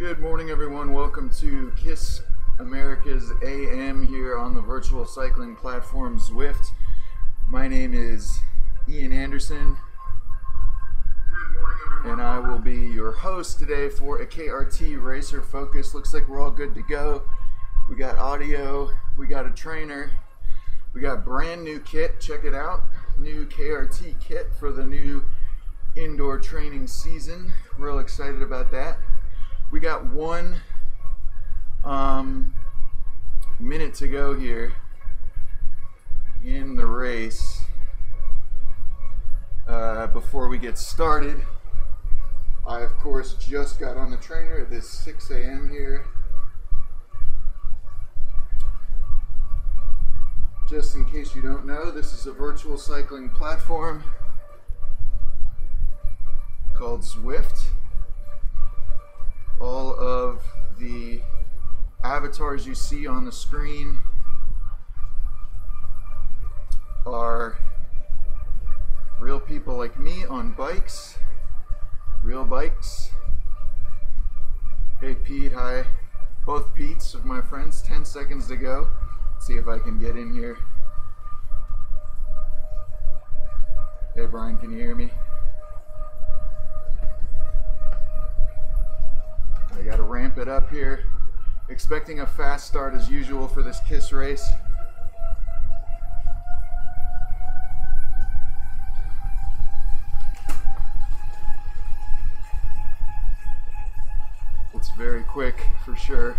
Good morning, everyone. Welcome to KISS America's AM here on the virtual cycling platform Zwift. My name is Ian Anderson, and I will be your host today for a KRT Racer Focus. Looks like we're all good to go. We got audio, we got a trainer, we got brand new kit. Check it out. New KRT kit for the new indoor training season. Real excited about that. We got one minute to go here in the race before we get started. I, of course, just got on the trainer at this 6 a.m. here. Just in case you don't know, this is a virtual cycling platform called Zwift. All of the avatars you see on the screen are real people like me on bikes, real bikes. Hey Pete, hi. Both Pete's of my friends. 10 seconds to go. Let's see if I can get in here. Hey Brian, can you hear me? I gotta ramp it up here. Expecting a fast start as usual for this KISS race. It's very quick for sure.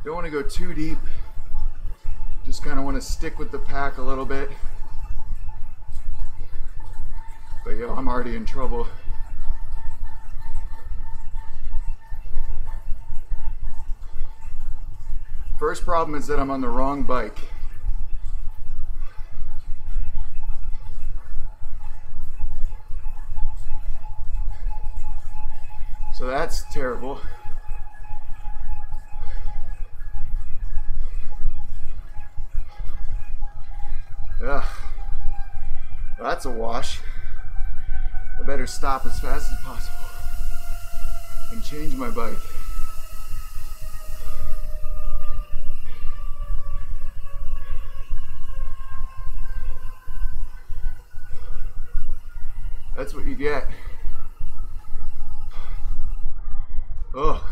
Don't want to go too deep. Just kind of want to stick with the pack a little bit. But yo, I'm already in trouble. First problem is that I'm on the wrong bike. So that's terrible. Ugh. That's a wash. I better stop as fast as possible and change my bike. That's what you get. Oh.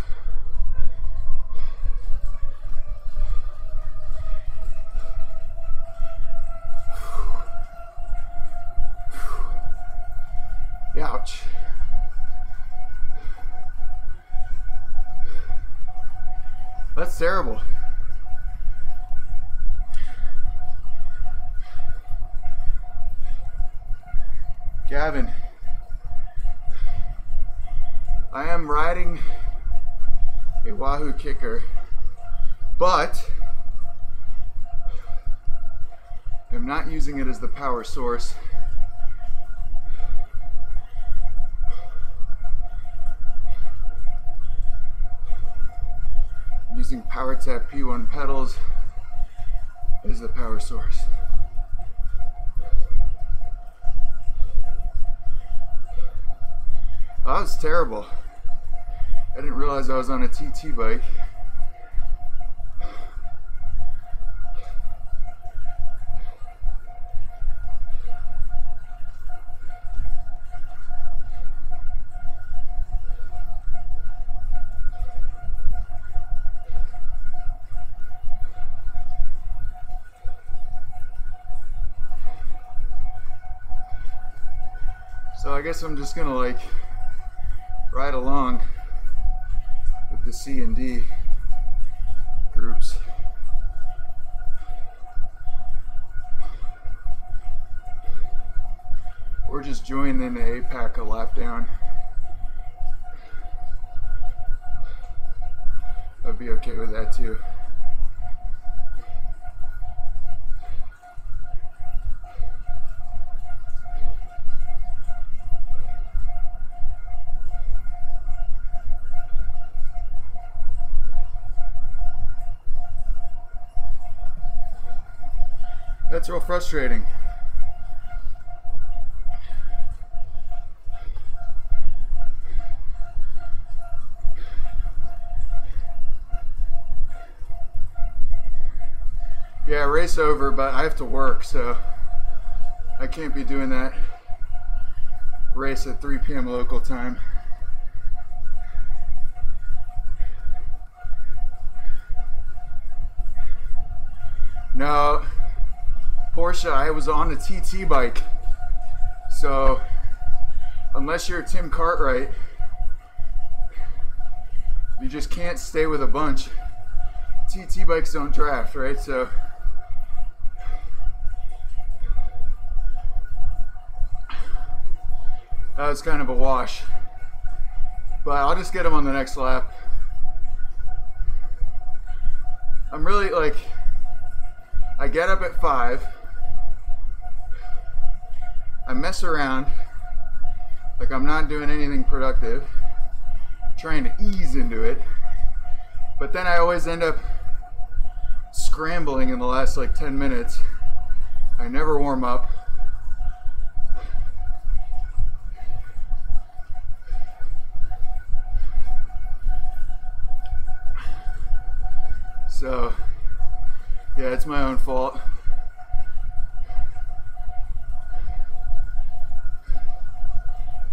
Ouch. That's terrible. Gavin, I am riding a Wahoo kicker, but I'm not using it as the power source. Using PowerTap P1 pedals as the power source. Oh, that was terrible. I didn't realize I was on a TT bike. So I guess I'm just gonna like ride along with the C and D groups. Or just join in the APAC a lap down. I'd be okay with that too. That's real frustrating. Yeah, race over, but I have to work, so I can't be doing that race at 3 p.m. local time. No, Porsche, I was on a TT bike. So, unless you're Tim Cartwright, you just can't stay with a bunch. TT bikes don't draft, right? So, that was kind of a wash. But I'll just get them on the next lap. I'm really like, I get up at 5. I mess around, like I'm not doing anything productive, trying to ease into it, but then I always end up scrambling in the last like 10 minutes. I never warm up. So, yeah, it's my own fault.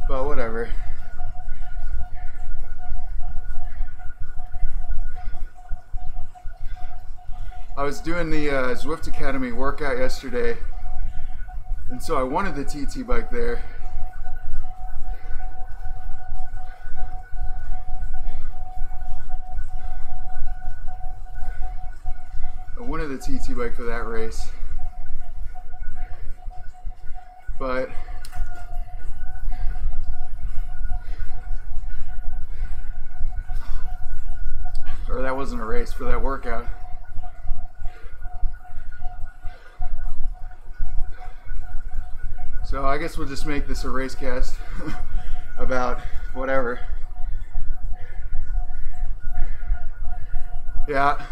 But whatever. I was doing the Zwift Academy workout yesterday, and so I wanted the TT bike there. I wanted the TT bike for that race, but or that wasn't a race, for that workout. So I guess we'll just make this a race cast about whatever. Yeah,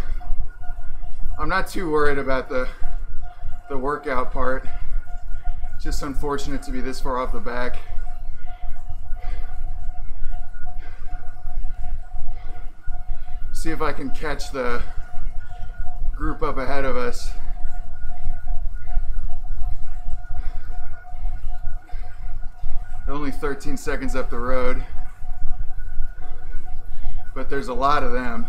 I'm not too worried about the workout part. It's just unfortunate to be this far off the back. See if I can catch the group up ahead of us. They're only 13 seconds up the road, but there's a lot of them.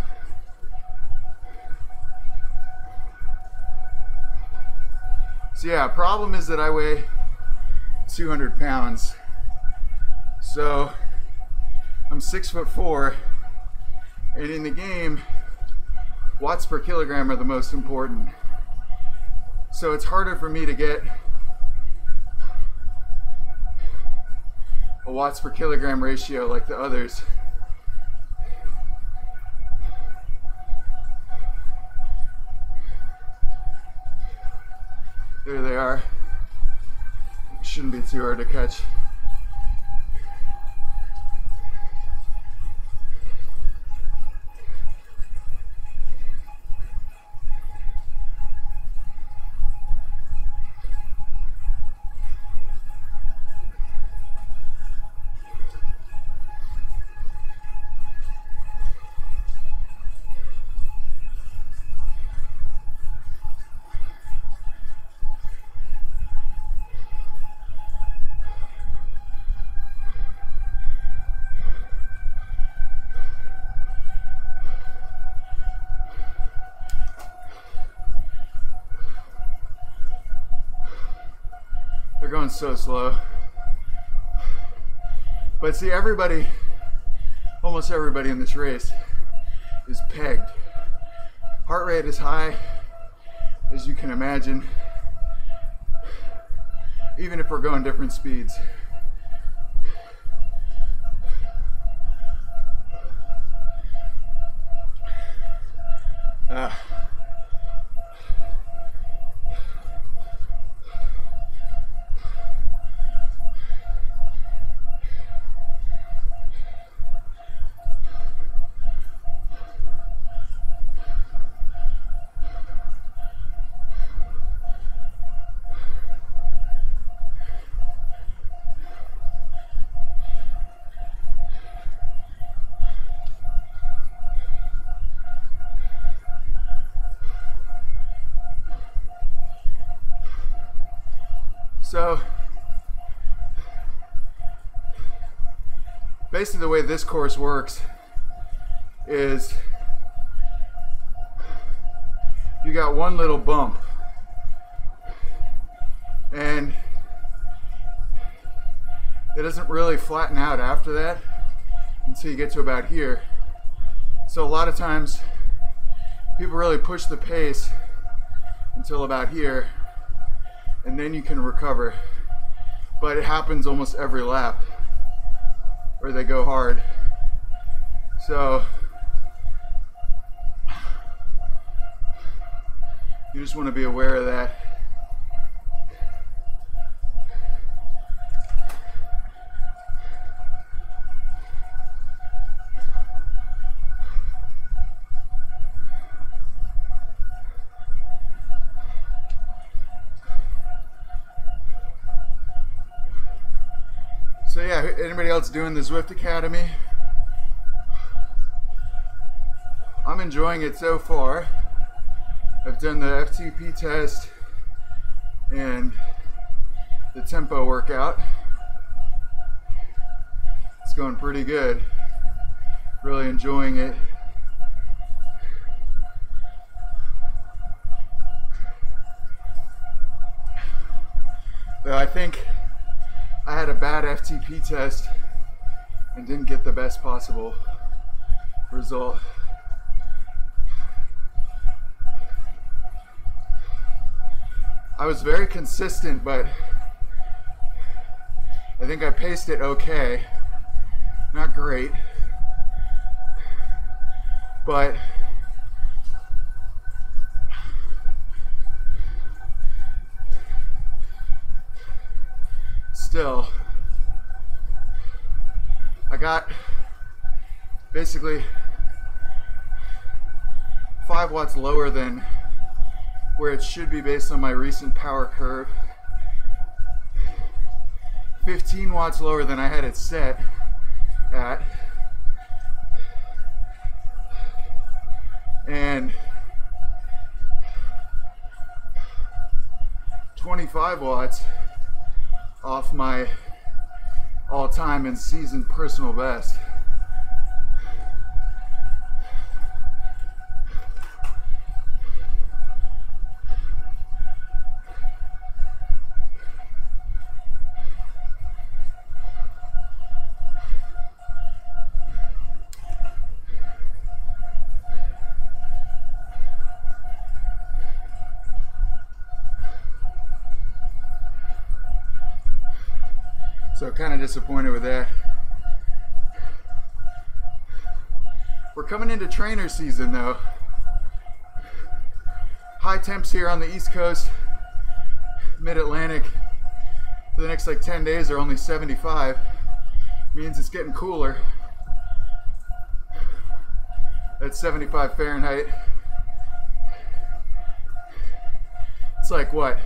So yeah, problem is that I weigh 200 pounds. So I'm 6'4", and in the game, watts per kilogram are the most important. So it's harder for me to get a watts per kilogram ratio like the others. There they are. Shouldn't be too hard to catch. They're going so slow. But see, everybody, almost everybody in this race is pegged. Heart rate is high, as you can imagine, even if we're going different speeds. So basically the way this course works is you got one little bump and it doesn't really flatten out after that until you get to about here. So a lot of times people really push the pace until about here and then you can recover. But it happens almost every lap where they go hard. So you just want to be aware of that. So yeah, anybody else doing the Zwift Academy? I'm enjoying it so far. I've done the FTP test and the tempo workout. It's going pretty good. Really enjoying it. Though I think I had a bad FTP test and didn't get the best possible result. I was very consistent, but I think I paced it okay. Not great, but still, I got basically 5 watts lower than where it should be based on my recent power curve. 15 watts lower than I had it set at. And 25 watts off my all-time and season personal best. So kind of disappointed with that. We're coming into trainer season though. High temps here on the East Coast, Mid-Atlantic, for the next like 10 days are only 75. Means it's getting cooler. That's 75 Fahrenheit. It's like what?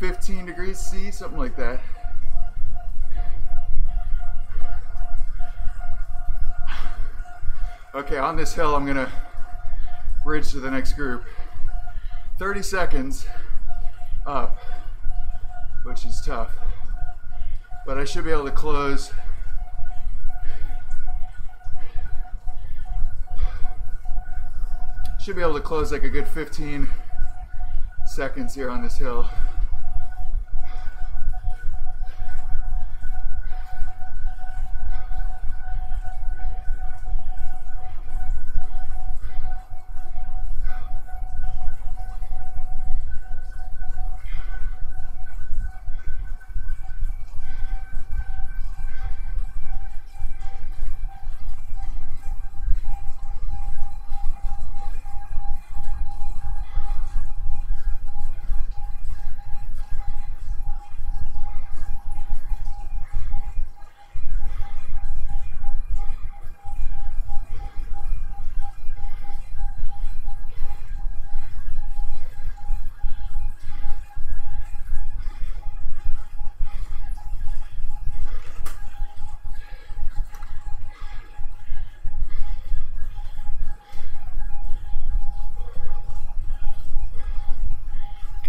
15 degrees C, something like that. Okay, on this hill, I'm gonna bridge to the next group. 30 seconds up, which is tough. But I should be able to close. Should be able to close like a good 15 seconds here on this hill.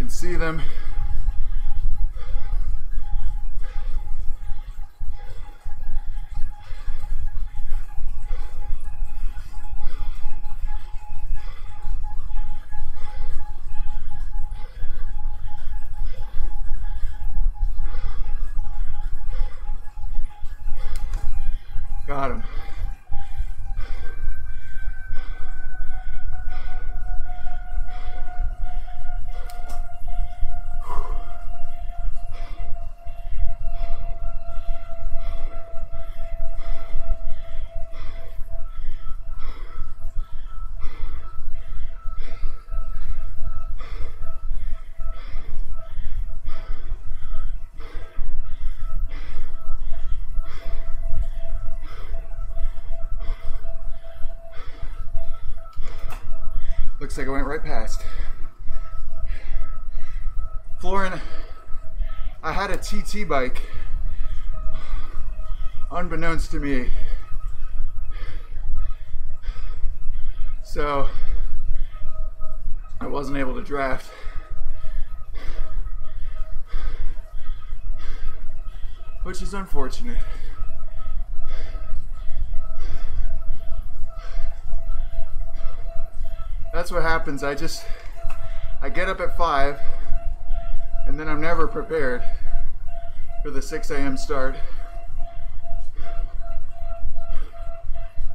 See them Got him. Looks like I went right past. Florin, I had a TT bike, unbeknownst to me. So I wasn't able to draft. Which is unfortunate. That's what happens. I get up at 5 and then I'm never prepared for the 6 a.m. start.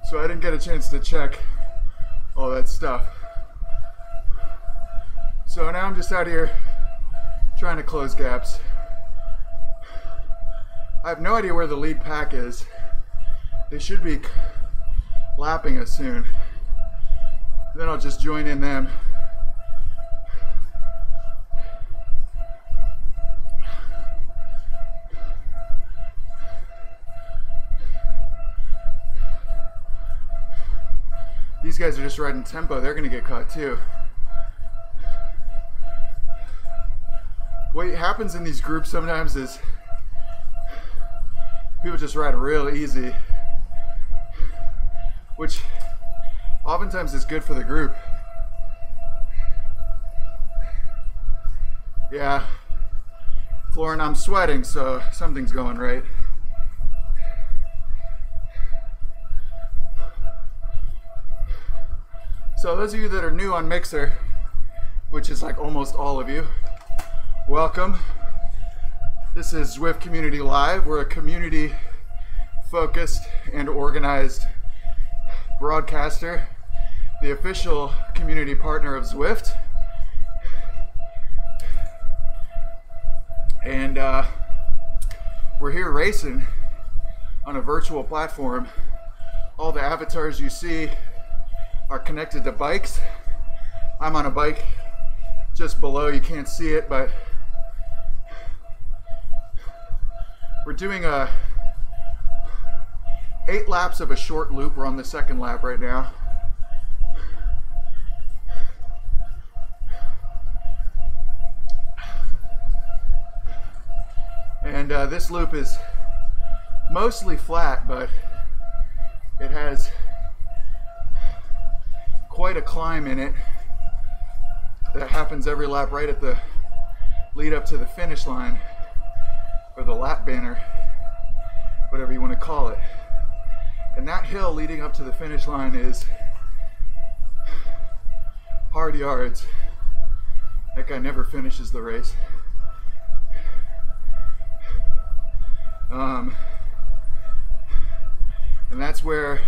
So I didn't get a chance to check all that stuff. So now I'm just out here trying to close gaps. I have no idea where the lead pack is. They should be lapping us soon. Then I'll just join in them. These guys are just riding tempo. They're gonna get caught too. What happens in these groups sometimes is people just ride real easy, which oftentimes is good for the group. Yeah, Florin, I'm sweating, so something's going right. So those of you that are new on Mixer, which is like almost all of you, welcome. This is Zwift Community Live. We're a community focused and organized broadcaster, the official community partner of Zwift. And we're here racing on a virtual platform. All the avatars you see are connected to bikes. I'm on a bike just below, you can't see it, but we're doing 8 laps of a short loop. We're on the 2nd lap right now. And this loop is mostly flat, but it has quite a climb in it that happens every lap right at the lead up to the finish line, or the lap banner, whatever you want to call it. And that hill leading up to the finish line is hard yards. That guy never finishes the race. And that's where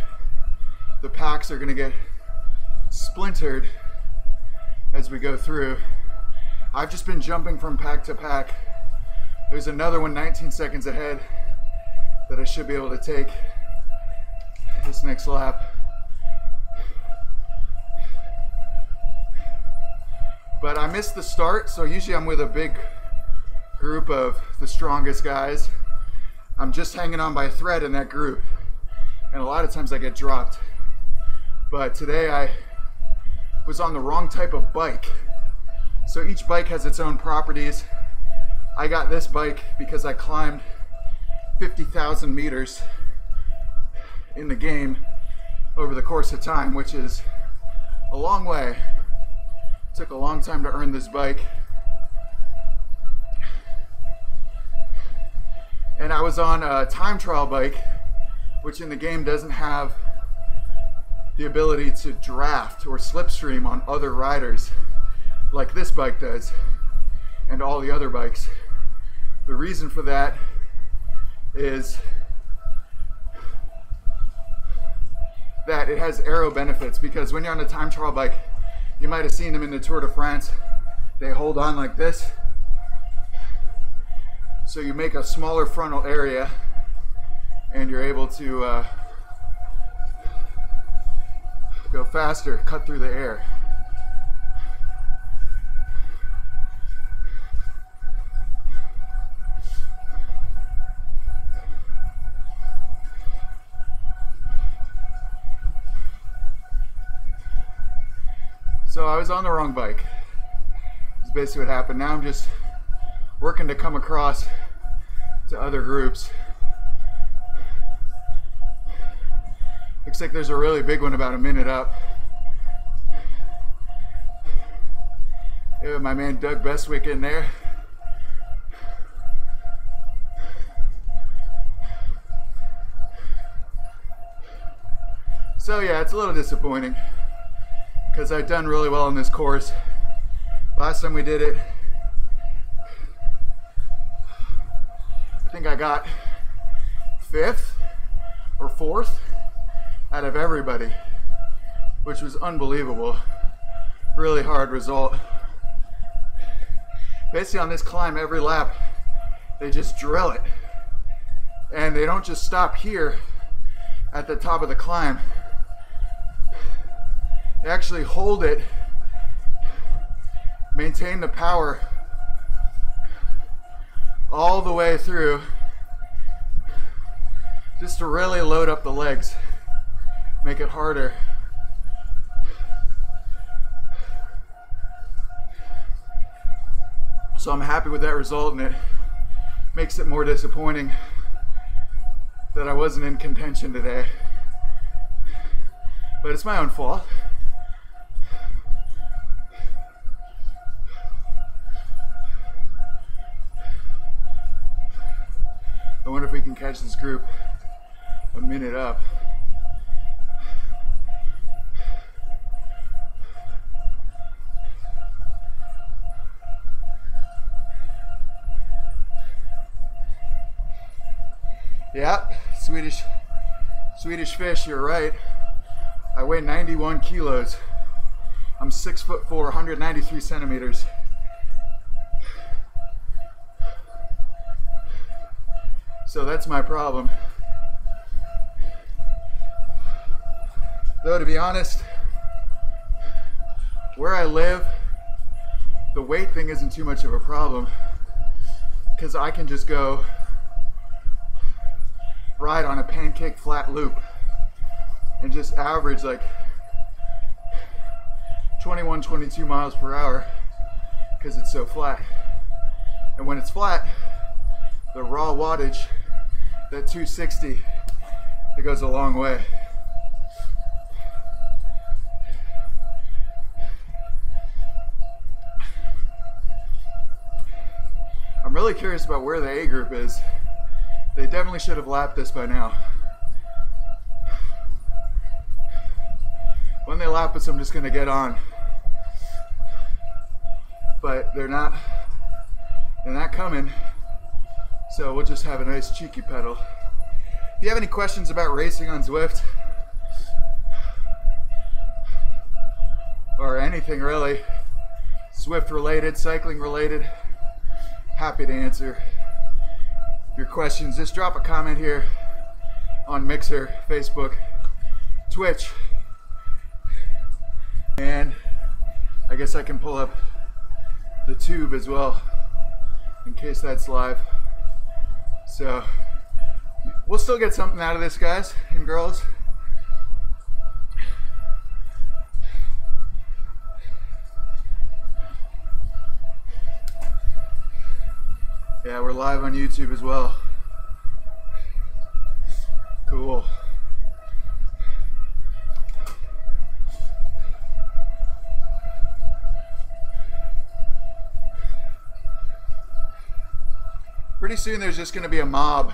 the packs are going to get splintered as we go through. I've just been jumping from pack to pack. There's another one 19 seconds ahead that I should be able to take this next lap. But I missed the start, so usually I'm with a big group of the strongest guys. I'm just hanging on by a thread in that group, and a lot of times I get dropped. But today I was on the wrong type of bike. So each bike has its own properties. I got this bike because I climbed 50,000 meters in the game over the course of time, which is a long way. It took a long time to earn this bike. And I was on a time trial bike, which in the game doesn't have the ability to draft or slipstream on other riders like this bike does and all the other bikes. The reason for that is that it has aero benefits, because when you're on a time trial bike, you might have seen them in the Tour de France, they hold on like this. So you make a smaller frontal area and you're able to go faster, cut through the air. So I was on the wrong bike. That's basically what happened. Now I'm just working to come across to other groups. Looks like there's a really big one about a minute up. Yeah, my man Doug Bestwick in there. So yeah, it's a little disappointing because I've done really well on this course. Last time we did it, I think I got 5th or 4th out of everybody, which was unbelievable. Really hard result. Basically on this climb, every lap, they just drill it. And they don't just stop here at the top of the climb. They actually hold it, maintain the power all the way through, just to really load up the legs, make it harder. So I'm happy with that result, and it makes it more disappointing that I wasn't in contention today. But it's my own fault. I wonder if we can catch this group a minute up. Yeah, Swedish fish, you're right. I weigh 91 kilos. I'm 6'4", 193 centimeters. So that's my problem. Though to be honest, where I live, the weight thing isn't too much of a problem, because I can just go ride on a pancake flat loop and just average like 21, 22 miles per hour because it's so flat. And when it's flat, the raw wattage, that 260, it goes a long way. I'm really curious about where the A group is. They definitely should have lapped this by now. When they lap us, I'm just gonna get on. But they're not coming. So we'll just have a nice cheeky pedal. If you have any questions about racing on Zwift, or anything really, Zwift related, cycling related, happy to answer your questions. Just drop a comment here on Mixer, Facebook, Twitch, and I guess I can pull up the tube as well in case that's live. So we'll still get something out of this, guys and girls. Yeah, we're live on YouTube as well. Cool. Pretty soon there's just going to be a mob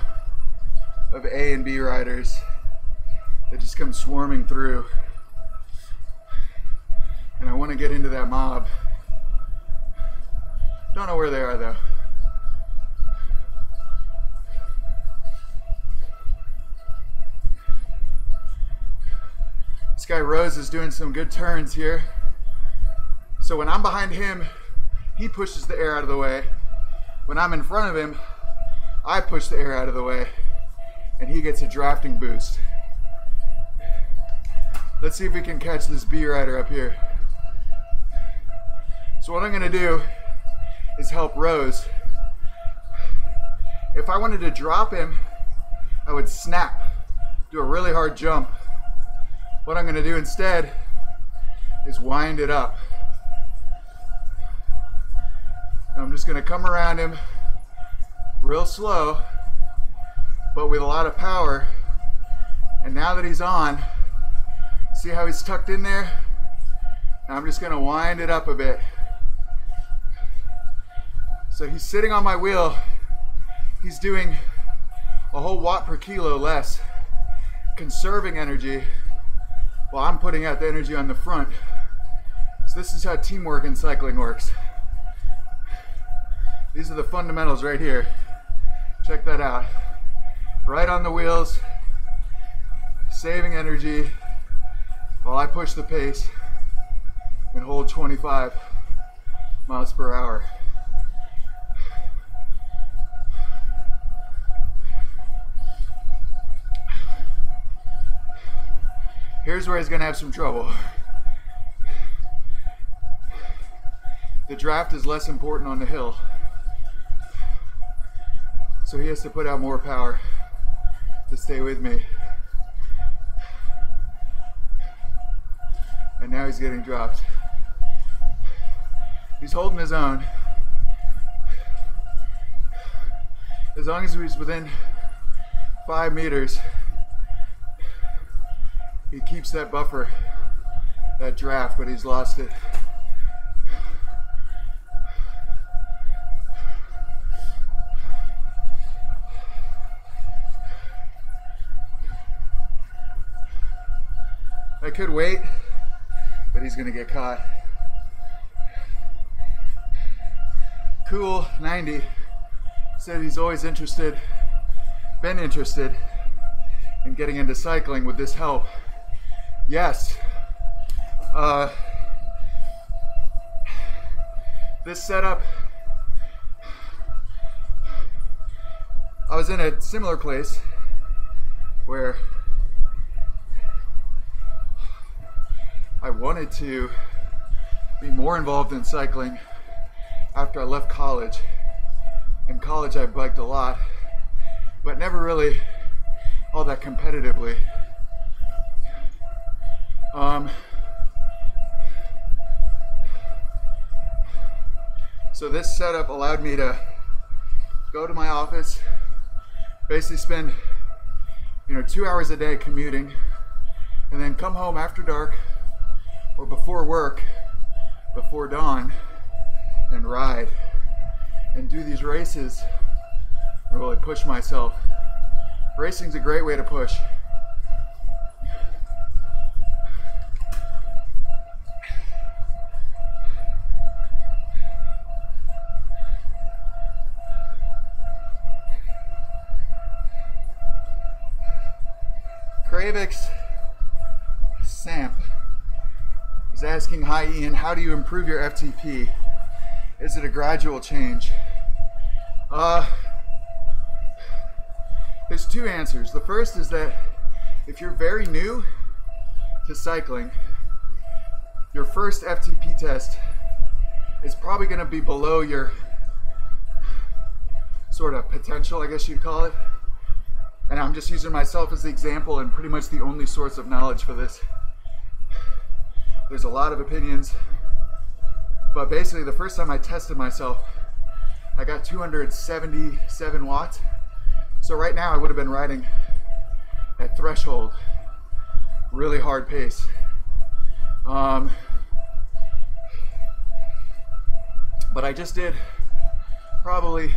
of A and B riders that just come swarming through. And I want to get into that mob. Don't know where they are though. guy Rose is doing some good turns here. So when I'm behind him, he pushes the air out of the way. When I'm in front of him, I push the air out of the way, and he gets a drafting boost. Let's see if we can catch this bee rider up here. So what I'm gonna do is help Rose. If I wanted to drop him, I would snap, do a really hard jump. What I'm gonna do instead is wind it up. I'm just gonna come around him real slow, but with a lot of power. And now that he's on, see how he's tucked in there? Now I'm just gonna wind it up a bit. So he's sitting on my wheel. He's doing a whole watt per kilo less, conserving energy, while I'm putting out the energy on the front. So this is how teamwork in cycling works. These are the fundamentals right here. Check that out. Right on the wheels, saving energy, while I push the pace and hold 25 miles per hour. Here's where he's gonna have some trouble. The draft is less important on the hill, so he has to put out more power to stay with me. And now he's getting dropped. He's holding his own. As long as he's within 5 meters, he keeps that buffer, that draft, but he's lost it. I could wait, but he's gonna get caught. Cool 90 said he's always been interested in getting into cycling with this help. Yes. This setup, I was in a similar place where I wanted to be more involved in cycling after I left college. In college I biked a lot, but never really all that competitively. So this setup allowed me to go to my office, basically spend 2 hours a day commuting, and then come home after dark or before work, before dawn, and ride and do these races and really push myself. Racing's a great way to push. Kravix Samp is asking, hi Ian, how do you improve your FTP? Is it a gradual change? There's two answers. The first is that if you're very new to cycling, your first FTP test is probably going to be below your sort of potential, I guess you'd call it. And I'm just using myself as the example and pretty much the only source of knowledge for this. There's a lot of opinions, but basically the first time I tested myself, I got 277 watts. So right now I would have been riding at threshold, really hard pace. But I just did probably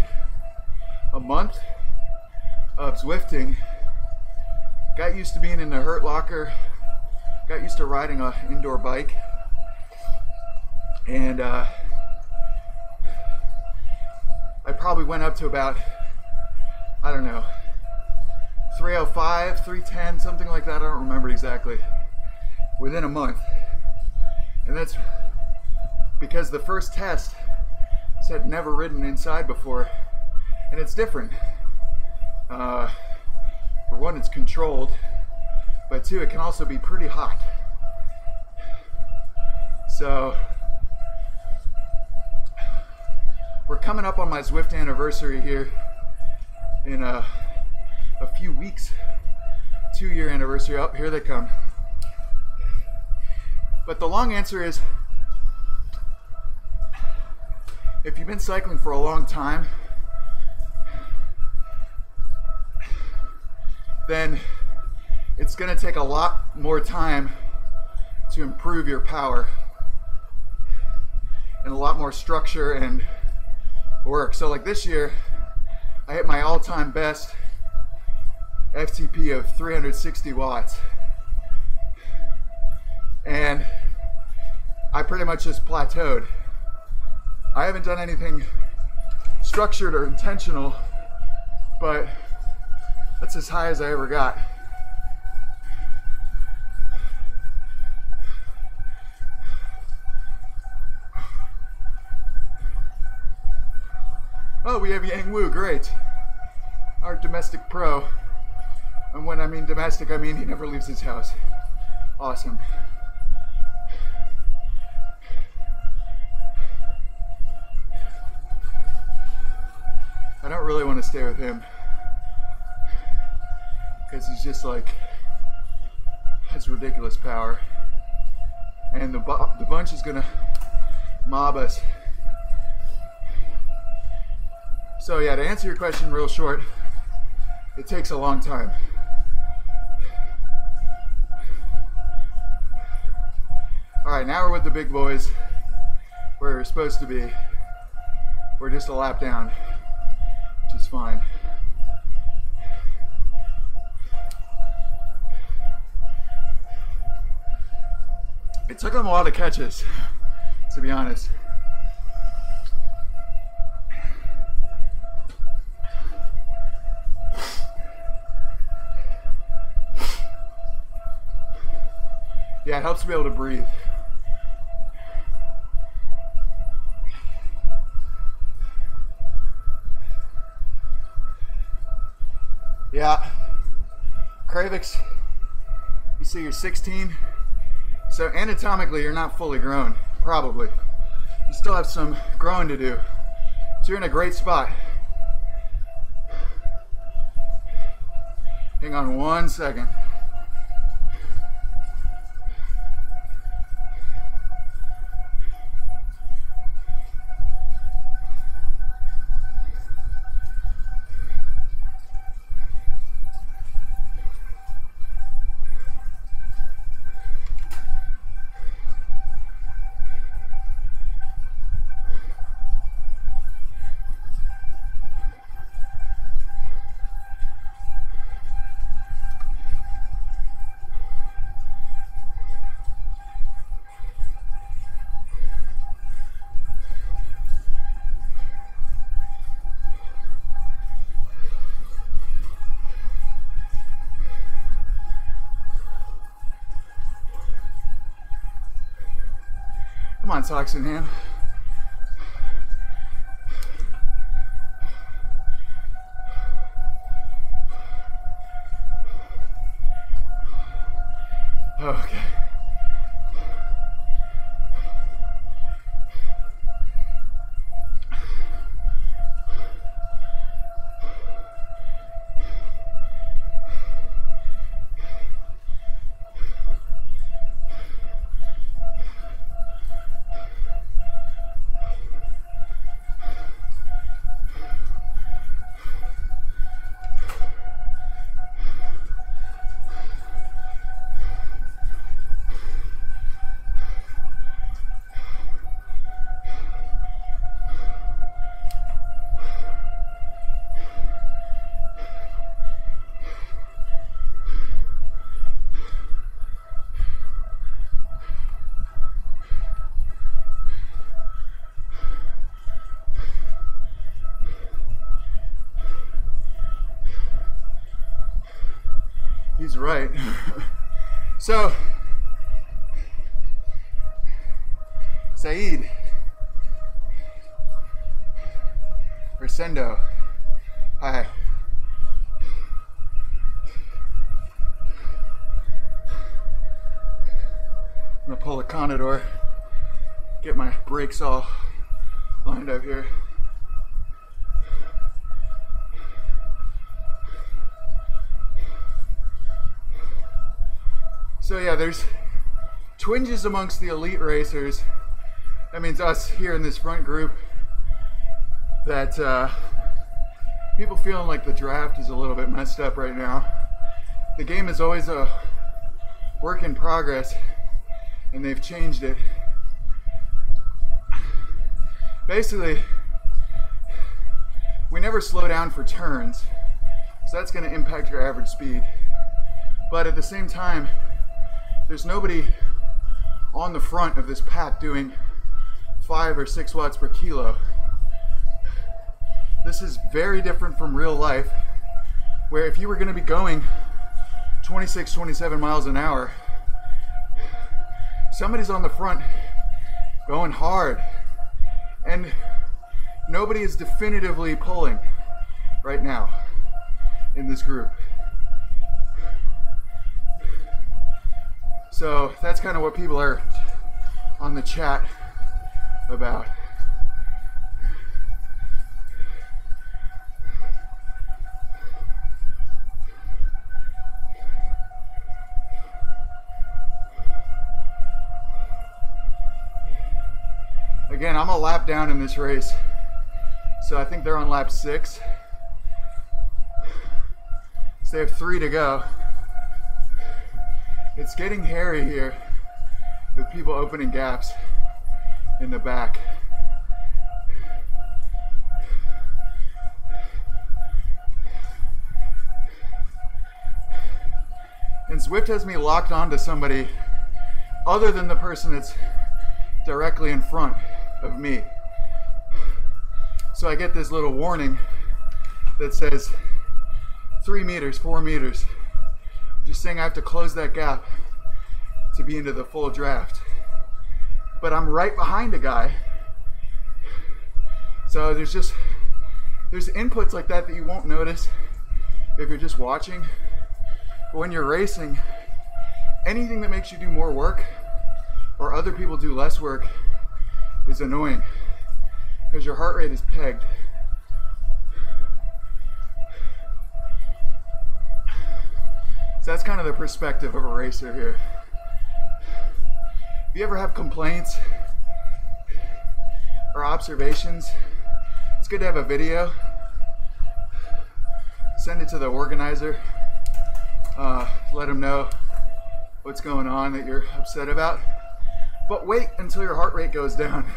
a month of Zwifting, got used to being in the Hurt Locker, got used to riding an indoor bike, and I probably went up to about, I don't know, 305, 310, something like that, I don't remember exactly. within a month. And that's because the first test said never ridden inside before, and it's different. For one, it's controlled, but two, it can also be pretty hot. So we're coming up on my Zwift anniversary here in a few weeks. 2-year anniversary. Up here they come. But the long answer is, if you've been cycling for a long time, then it's going to take a lot more time to improve your power and a lot more structure and work. So like this year, I hit my all-time best FTP of 360 watts. And I pretty much just plateaued. I haven't done anything structured or intentional, but that's as high as I ever got. Oh, we have Yang Wu, great. Our domestic pro. And when I mean domestic, I mean he never leaves his house. Awesome. I don't really want to stay with him because he's just like, has ridiculous power. And the bunch is gonna mob us. So yeah, to answer your question real short, it takes a long time. All right, now we're with the big boys where we're supposed to be. We're just a lap down, which is fine. It took them a while to catch us, to be honest. Yeah, it helps to be able to breathe. Yeah, Kravix, you say you're 16, so anatomically you're not fully grown, probably. You still have some growing to do, so you're in a great spot. Hang on 1 second. Come on, Soxenham. Okay. He's right. So Saeed. Resendo. Hi. I'm gonna pull a Conador, get my brakes all lined up here. So yeah, there's twinges amongst the elite racers. That means us here in this front group, that people feeling like the draft is a little bit messed up right now. The game is always a work in progress, and they've changed it. Basically, we never slow down for turns, so that's going to impact your average speed. But at the same time, there's nobody on the front of this pack doing 5 or 6 watts per kilo. This is very different from real life, where if you were going to be going 26, 27 miles an hour, somebody's on the front going hard, and nobody is definitively pulling right now in this group. So that's kind of what people are on the chat about. Again, I'm a lap down in this race, so I think they're on lap 6. So they have 3 to go. It's getting hairy here with people opening gaps in the back. And Zwift has me locked onto somebody other than the person that's directly in front of me. So I get this little warning that says 3 meters, 4 meters. Just saying I have to close that gap to be into the full draft. But I'm right behind a guy. So there's inputs like that that you won't notice if you're just watching. But when you're racing, anything that makes you do more work or other people do less work is annoying because your heart rate is pegged. So that's kind of the perspective of a racer here. If you ever have complaints or observations, it's good to have a video. Send it to the organizer. Let them know what's going on that you're upset about. But wait until your heart rate goes down.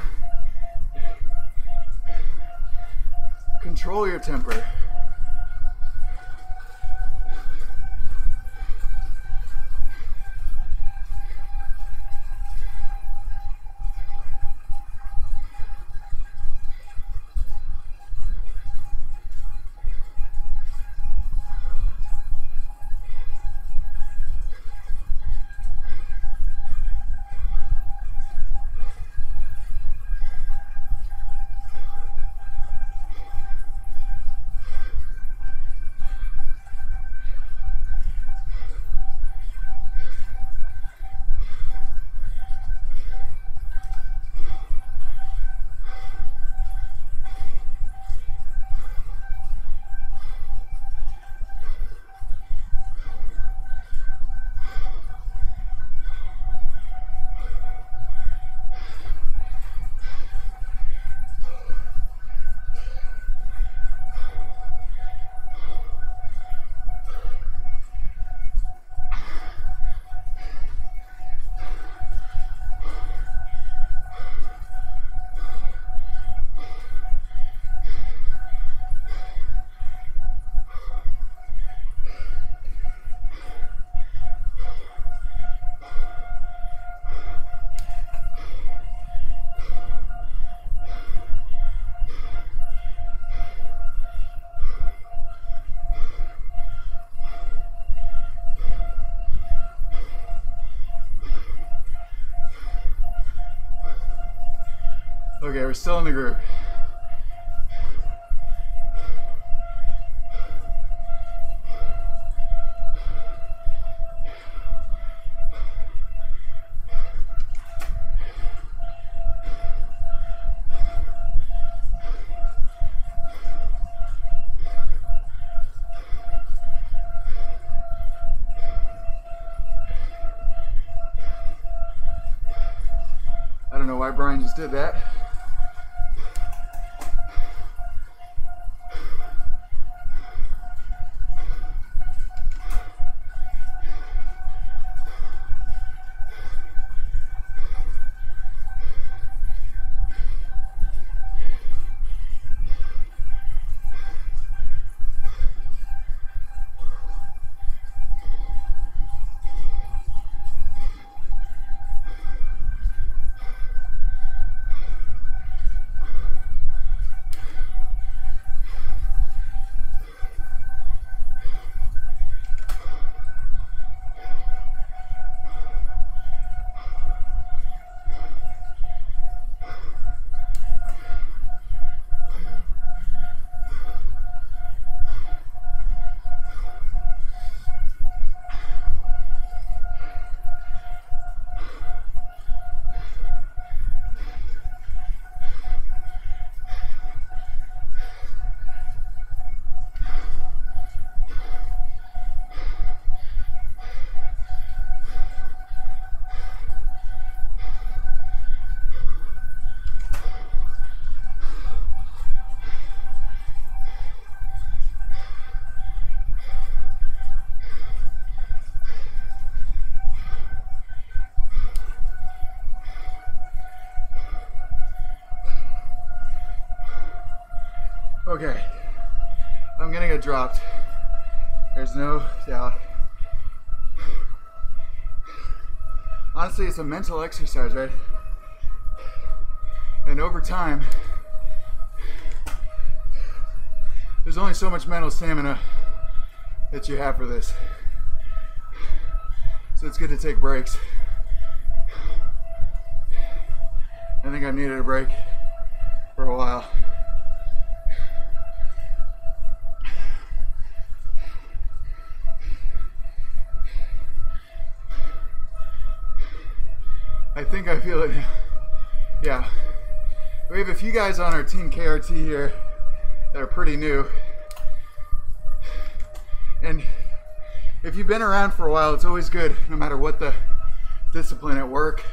Control your temper. Okay, we're still in the groove. I don't know why Brian just did that. Okay, I'm gonna get dropped. There's no doubt. Honestly, it's a mental exercise, right? And over time, there's only so much mental stamina that you have for this. So it's good to take breaks. I think I've needed a break for a while. I think I feel it. Yeah. We have a few guys on our team KRT here that are pretty new. And if you've been around for a while, it's always good, no matter what the discipline at work,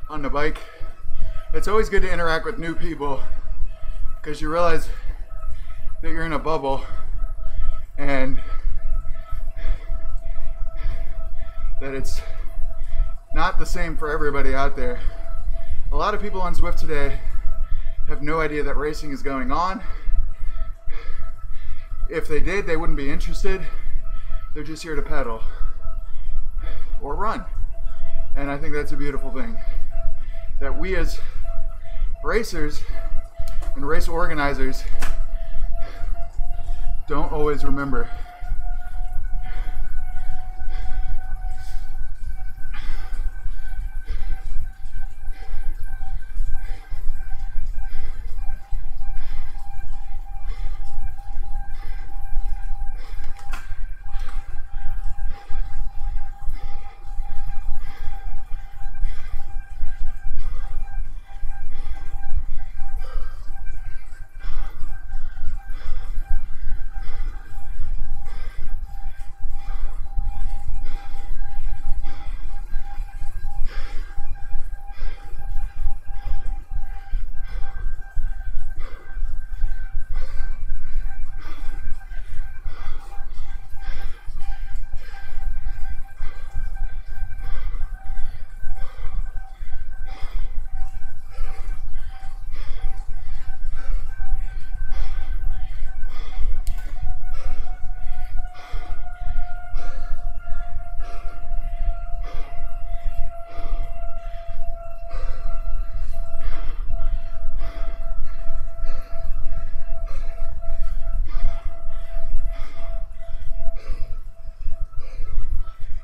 on the bike, it's always good to interact with new people because you realize that you're in a bubble and that it's not the same for everybody out there. A lot of people on Zwift today have no idea that racing is going on. If they did, they wouldn't be interested. They're just here to pedal or run. And I think that's a beautiful thing. That we as racers and race organizers don't always remember.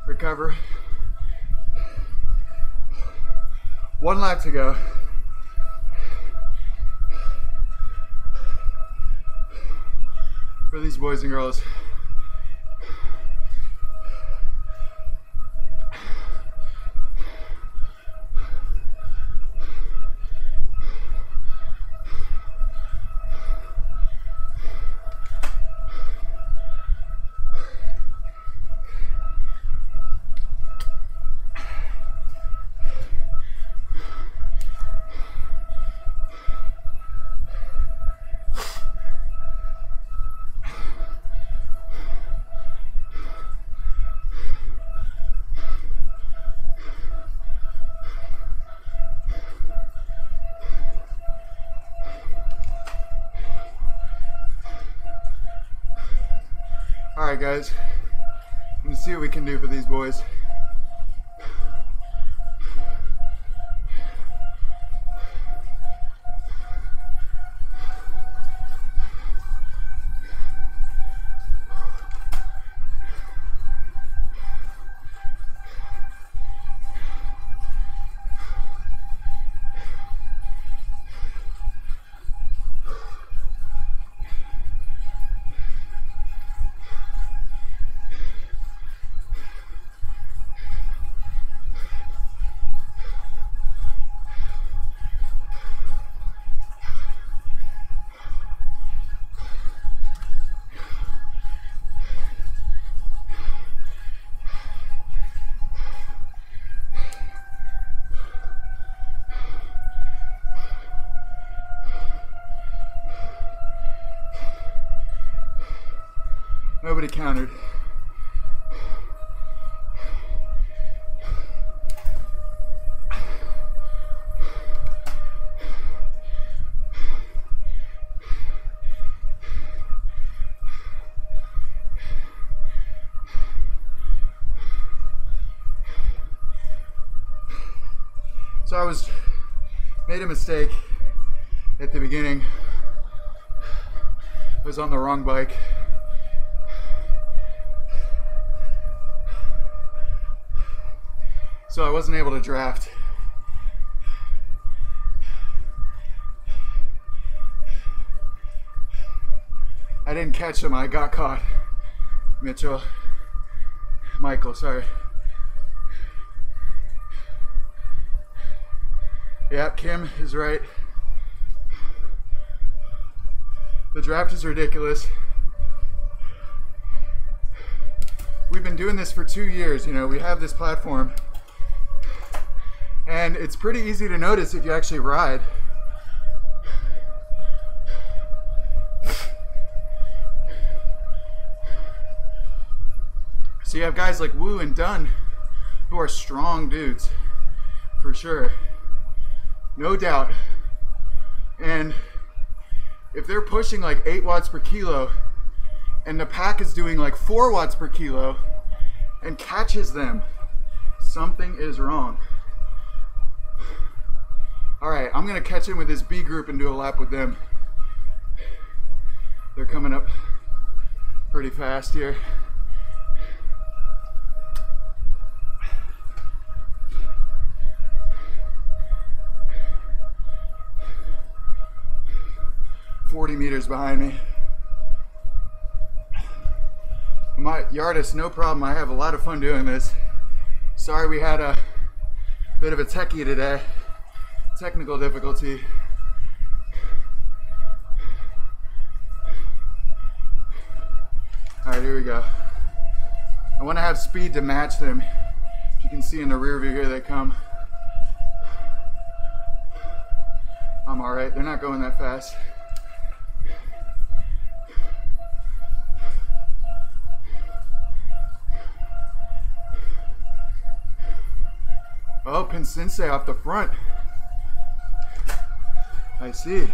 Recover. 1 lap to go. For these boys and girls. All right, guys, let's see what we can do for these boys. Nobody countered. So I made a mistake at the beginning. I was on the wrong bike. So I wasn't able to draft. I didn't catch him, I got caught. Michael, sorry. Yeah, Kim is right. The draft is ridiculous. We've been doing this for 2 years, you know, we have this platform. And it's pretty easy to notice if you actually ride. So you have guys like Wu and Dunn who are strong dudes, for sure. No doubt. And if they're pushing like 8 watts per kilo and the pack is doing like 4 watts per kilo and catches them, something is wrong. All right, I'm gonna catch in with this B group and do a lap with them. They're coming up pretty fast here. "40 meters behind me." My Yardis, no problem. I have a lot of fun doing this. Sorry we had a bit of a techie today. Technical difficulty. All right, here we go. I want to have speed to match them. As you can see in the rear view, here they come. I'm all right, they're not going that fast. Oh, Pin Sensei off the front. I see.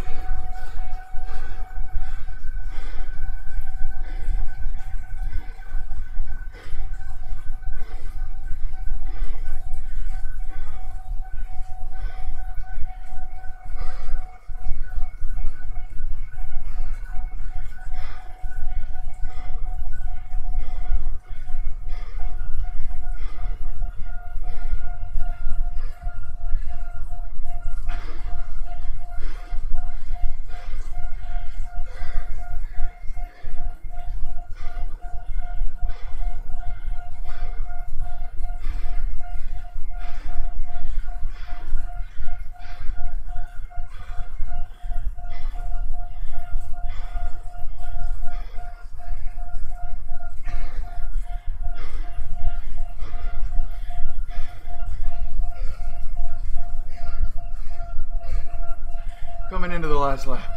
last lap.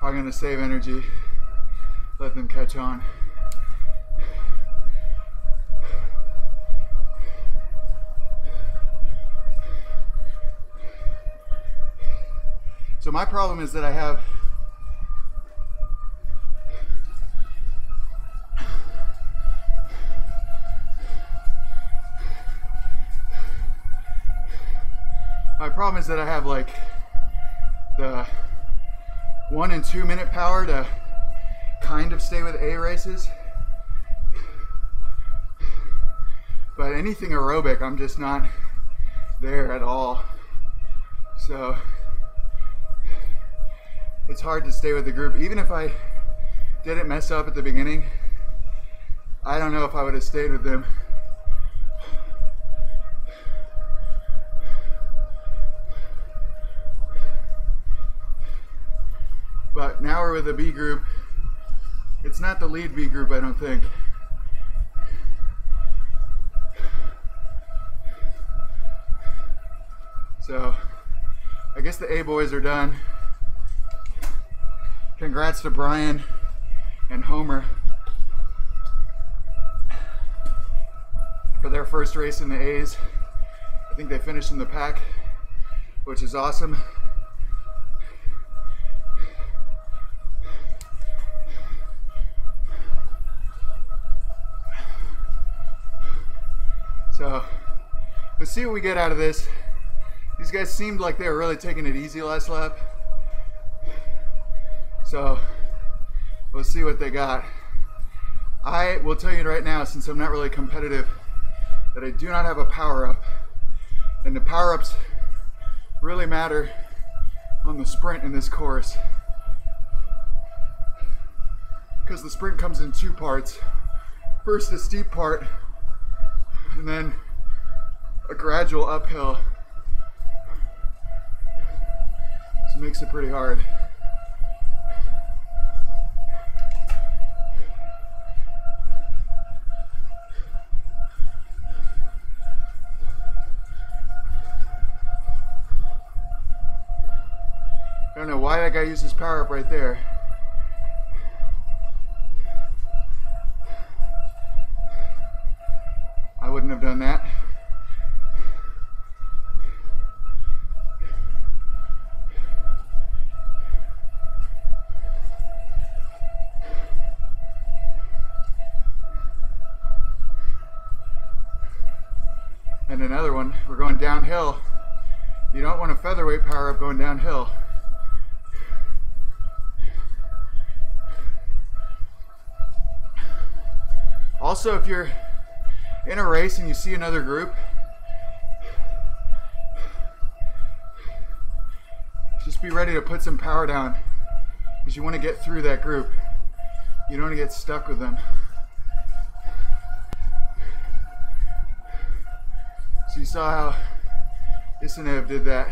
I'm gonna save energy, let them catch on. So my problem is that I have like the 1 and 2 minute power to kind of stay with A races. But anything aerobic, I'm just not there at all. So it's hard to stay with the group. Even if I didn't mess up at the beginning, I don't know if I would have stayed with them. But now we're with the B group. It's not the lead B group, I don't think. So I guess the A boys are done. Congrats to Brian and Homer for their first race in the A's. I think they finished in the pack, which is awesome. So let's see what we get out of this. These guys seemed like they were really taking it easy last lap. So we'll see what they got. I will tell you right now, since I'm not really competitive, that I do not have a power-up. And the power-ups really matter on the sprint in this course, because the sprint comes in 2 parts. First, the steep part, and then a gradual uphill. So it makes it pretty hard. I don't know why that guy used his power up right there. I wouldn't have done that. And another one, we're going downhill. You don't want a featherweight power up going downhill. Also, if you're in a race and you see another group, just be ready to put some power down, because you want to get through that group. You don't want to get stuck with them. So you saw how Isanev did that.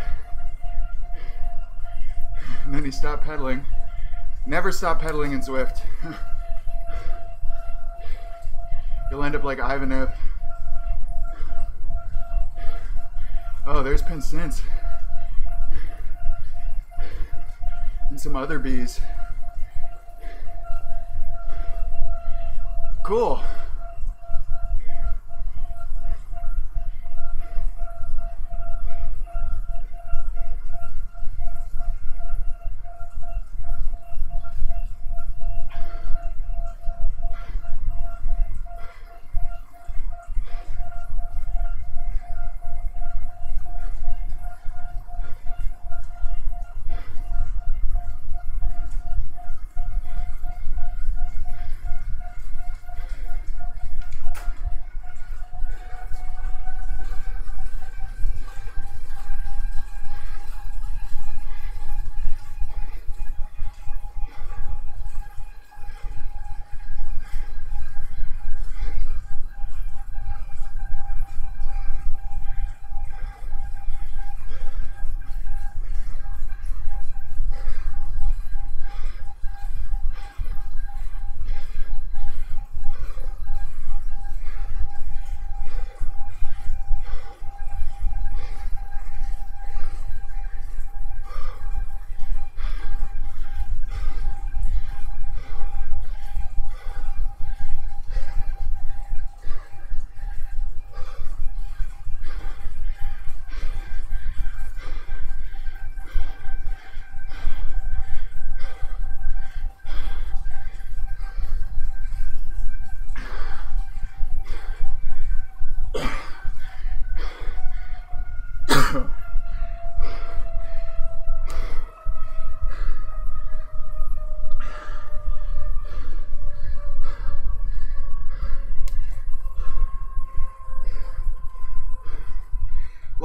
And then he stopped pedaling. Never stop pedaling in Zwift. You'll end up like Ivanov. Oh, there's Pinsence. And some other bees. Cool.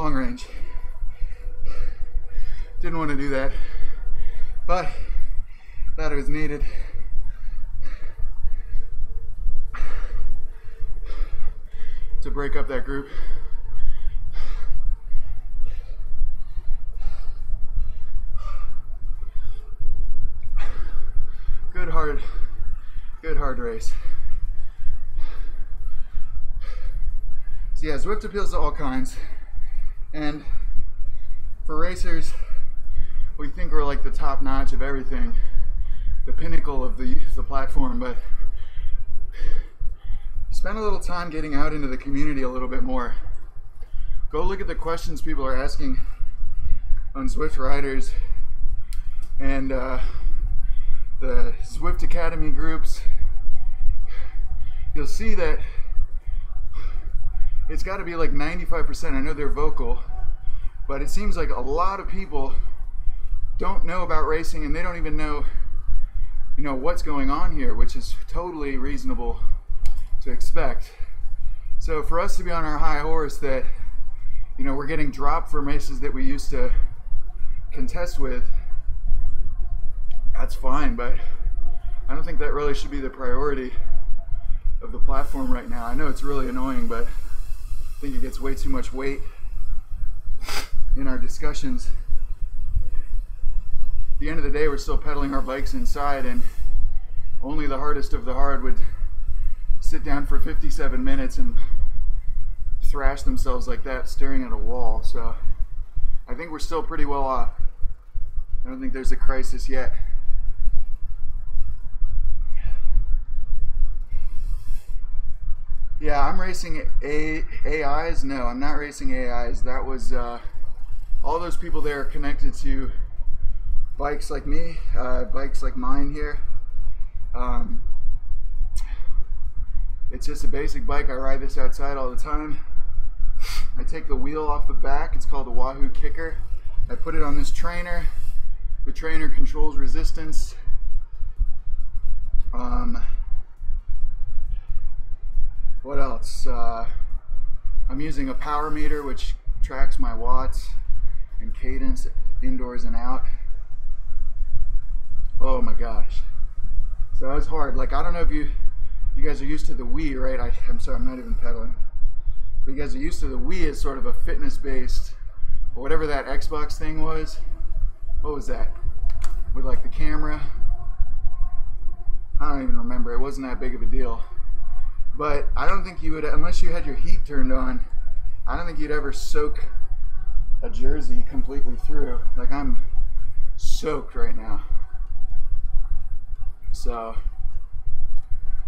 long range. Didn't want to do that, but thought it was needed. To break up that group. Good hard race. So yeah, Zwift appeals to all kinds, and for racers, we think we're like the top notch of everything, the pinnacle of the platform, but spend a little time getting out into the community a little bit more. Go look at the questions people are asking on Zwift riders and the Zwift Academy groups. You'll see that it's got to be like 95%. I know they're vocal, but it seems like a lot of people don't know about racing, and they don't even know, you know, what's going on here, which is totally reasonable to expect. So for us to be on our high horse that, you know, we're getting dropped from races that we used to contest with, that's fine, but I don't think that really should be the priority of the platform right now. I know it's really annoying, but I think it gets way too much weight in our discussions. At the end of the day, we're still pedaling our bikes inside, and only the hardest of the hard would sit down for 57 minutes and thrash themselves like that, staring at a wall. So I think we're still pretty well off. I don't think there's a crisis yet. Yeah, I'm racing AIs. No, I'm not racing AIs. That was all those people there are connected to bikes like me, bikes like mine here. It's just a basic bike. I ride this outside all the time. I take the wheel off the back. It's called the Wahoo Kicker. I put it on this trainer. The trainer controls resistance. What else? I'm using a power meter which tracks my watts and cadence indoors and out. Oh my gosh. So that was hard. Like, I don't know if you guys are used to the Wii, right? I'm sorry, I'm not even pedaling. But you guys are used to the Wii as sort of a fitness-based, or whatever that Xbox thing was. What was that? With like the camera? I don't even remember. It wasn't that big of a deal. But I don't think you would, unless you had your heat turned on, I don't think you'd ever soak a jersey completely through. Like, I'm soaked right now. So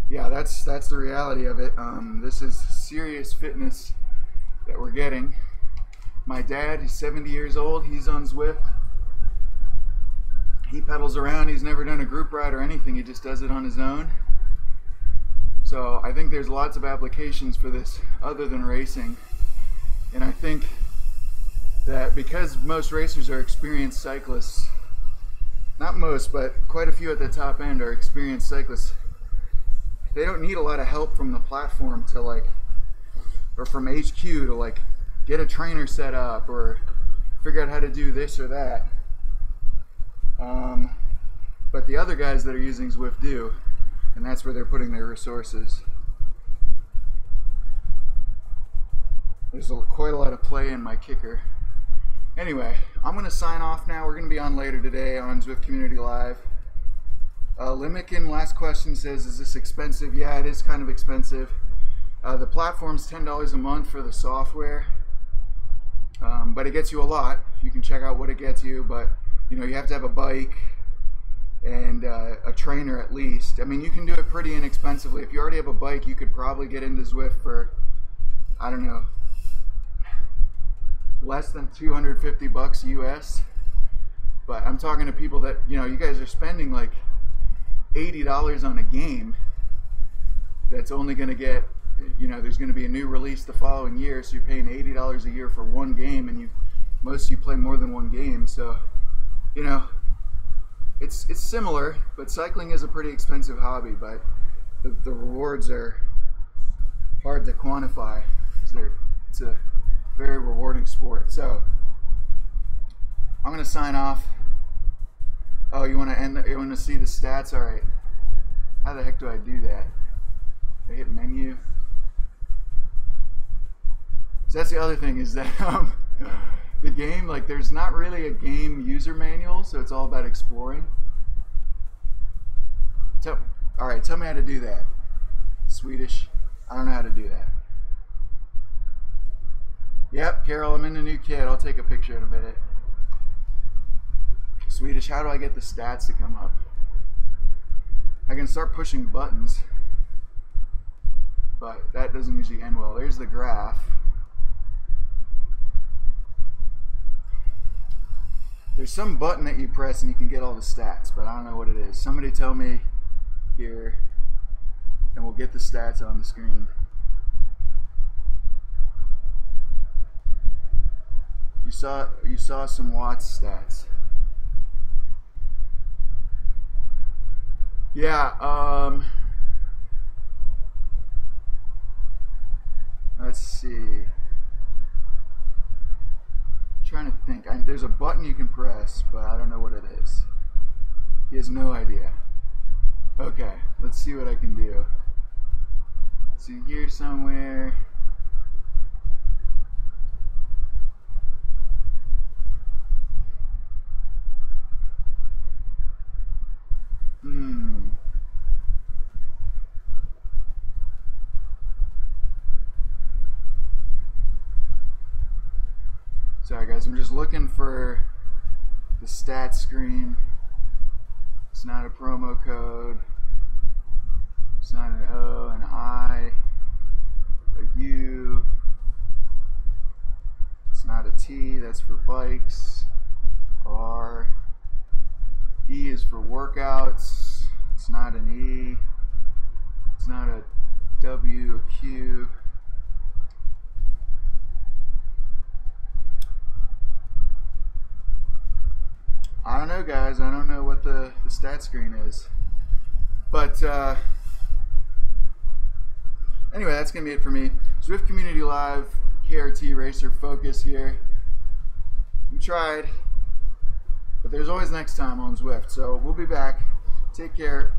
yeah, that's the reality of it. This is serious fitness that we're getting. My dad, he's 70 years old. He's on Zwift. He pedals around. He's never done a group ride or anything. He just does it on his own. So I think there's lots of applications for this other than racing. And I think that because most racers are experienced cyclists, not most, but quite a few at the top end are experienced cyclists, they don't need a lot of help from the platform to like, or from HQ to like get a trainer set up or figure out how to do this or that. But the other guys that are using Zwift do, and that's where they're putting their resources. There's quite a lot of play in my kicker. Anyway, I'm going to sign off now. We're going to be on later today on Zwift Community Live. Limikin, last question, says, is this expensive? Yeah, it is kind of expensive. The platform's $10 a month for the software, but it gets you a lot. You can check out what it gets you, but you know, you have to have a bike and a trainer at least. I mean, you can do it pretty inexpensively. If you already have a bike, you could probably get into Zwift for, I don't know, less than 250 bucks US. But I'm talking to people that, you know, you guys are spending like $80 on a game that's only going to get, you know, there's going to be a new release the following year, so you're paying $80 a year for one game, and most of you play more than one game. So, you know, it's similar, but cycling is a pretty expensive hobby, but the rewards are hard to quantify. It's very rewarding sport. So I'm gonna sign off. Oh, you want to see the stats? All right. How the heck do I do that? I hit menu. So that's the other thing, is that the game, like, there's not really a game user manual, so it's all about exploring. All right, tell me how to do that. Swedish. I don't know how to do that. Yep, Carol, I'm in the new kit. I'll take a picture in a minute. Swedish, how do I get the stats to come up? I can start pushing buttons, but that doesn't usually end well. There's the graph. There's some button that you press and you can get all the stats, but I don't know what it is. Somebody tell me here, and we'll get the stats on the screen. You saw some watts stats. Yeah, let's see. I'm trying to think. There's a button you can press, but I don't know what it is. He has no idea. Okay, let's see what I can do. It's in here somewhere. Sorry guys, I'm just looking for the stats screen. It's not a promo code. It's not an O, an I, a U. It's not a T, that's for bikes. R. E is for workouts. It's not an E. It's not a W, a Q. I don't know, guys. I don't know what the stat screen is. But anyway, that's going to be it for me. Zwift Community Live, KRT Racer Focus here. We tried, but there's always next time on Zwift. So we'll be back. Take care.